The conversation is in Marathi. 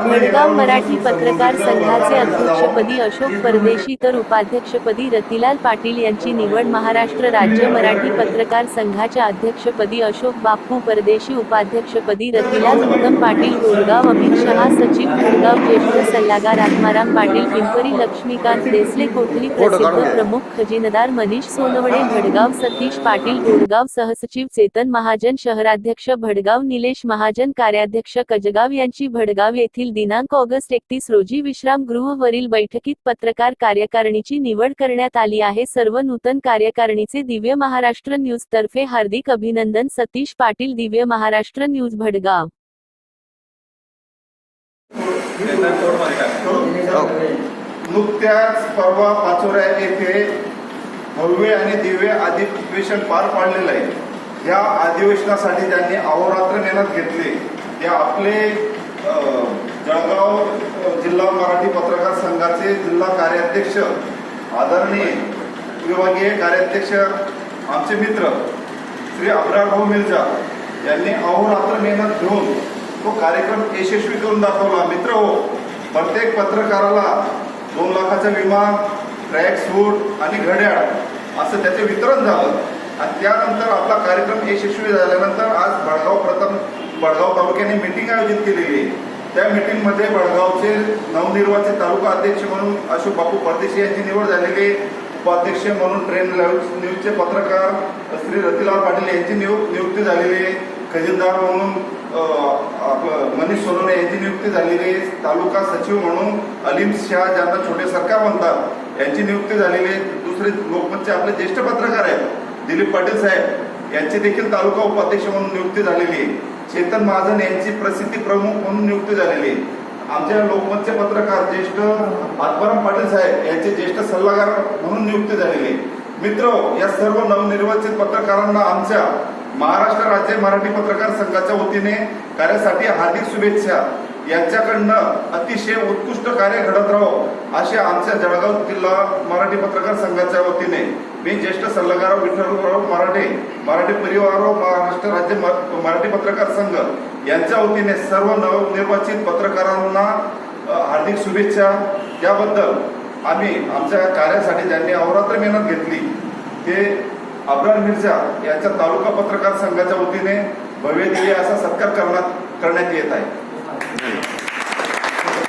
भडगाव मराठी पत्रकार संघाचे अध्यक्षपदी अशोक परदेशी तर उपाध्यक्षपदी रतिलाल पाटील यांची निवड। महाराष्ट्र राज्य मराठी पत्रकार संघाच्या अध्यक्षपदी अशोक बापू परदेशी, उपाध्यक्षपदी रतिलाल उत्तम पाटील गोरगाव, अमित शहा सचिव भडगाव, ज्येष्ठ सल्लागार आत्माराम पाटील पिंपरी, लक्ष्मीकांत देसले कोथली, प्रसिद्ध प्रमुख खजिनदार मनीष सोनवणे भडगाव, सतीश पाटील गोरगाव, सहसचिव चेतन महाजन, शहराध्यक्ष भडगाव निलेश महाजन, कार्याध्यक्ष कजगाव यांची भडगाव येथील दिनांक ऑगस्ट 31 रोजी विश्रामगृह वरील बैठकीत पत्रकार कार्यकारिणीची निवड करण्यात आली आहे। सर्व नूतन कार्यकारिणीचे दिव्य महाराष्ट्र न्यूज तर्फे हार्दिक अभिनंदन। सतीश पाटील, दिव्य महाराष्ट्र न्यूज भडगाव। नुकत्याच परवा पाचोऱ्या येथे भव्य आणि दिव्य अधिवेशन पार पाडलेलं आहे। या अधिवेशनासाठी ज्यांनी अहोरात्र मेहनत घेतली ते आपले जळगाव जिल्हा मराठी पत्रकार संघाचे जिल्हा कार्याध्यक्ष आदरणीय विभागीय कार्याध्यक्ष आमचे मित्र श्री अब्रार मिर्झा यांनी अहोरात्र मेहनत घेऊन तो कार्यक्रम यशस्वी करून दाखवला। मित्र हो, प्रत्येक पत्रकाराला 2 लाखाचा विमा, ट्रॅक सूट आणि घड्याळ असं त्याचे वितरण झालं आणि त्यानंतर आपला कार्यक्रम यशस्वी झाल्यानंतर आज बडगाव तालुक्याने मीटिंग आयोजित केलेली आहे। त्या मीटिंगमध्ये बडगावचे नवनिर्वाचित तालुका अध्यक्ष म्हणून अशोक बापू परदेशी यांची निवड झालेली, उपाध्यक्ष म्हणून ट्रेन न्यूजचे पत्रकार श्री रतिलाल पाटील यांची नियुक्ती झालेली आहे, खजिनदार म्हणून आपलं मनीष सोनवणे यांची नियुक्ती झालेली आहे, तालुका सचिव म्हणून अलीम शाह ज्यांना छोटे सरकार म्हणतात यांची नियुक्ती झालेली आहे। दुसरे लोकमतचे आपले ज्येष्ठ पत्रकार आहेत दिलीप पाटील साहेब यांची देखील तालुका उपाध्यक्ष म्हणून नियुक्ती झालेली आहे। चेतन महाजन यांची प्रसिद्धी प्रमुख म्हणून नियुक्ती झालेली आहे। आमच्या लोकमतचे पत्रकार ज्येष्ठ आत्माराम पाटील साहेब यांचे ज्येष्ठ सल्लागार म्हणून नियुक्ती झालेली आहे। मित्र, या सर्व नवनिर्वाचित पत्रकारांना आमच्या महाराष्ट्र राज्य मराठी पत्रकार संघाच्या वतीने कार्यासाठी हार्दिक शुभेच्छा। यांच्याकडनं अतिशय उत्कृष्ट कार्य घडत राहो असे आमच्या जळगाव जिल्हा मराठी पत्रकार संघाच्या वतीने मी ज्येष्ठ सल्लागार विठ्ठलराव मराठी परिवार व महाराष्ट्र राज्य मराठी पत्रकार संघ यांच्या वतीने सर्व नवनिर्वाचित पत्रकारांना हार्दिक शुभेच्छा। त्याबद्दल आम्ही आमच्या कार्यासाठी ज्यांनी अहोरात्र मेहनत घेतली ते अब्रार मिर्झा यांच्या तालुका पत्रकार संघाच्या वतीने भव्य दिव्य असा सत्कार करण्यात येत आहे।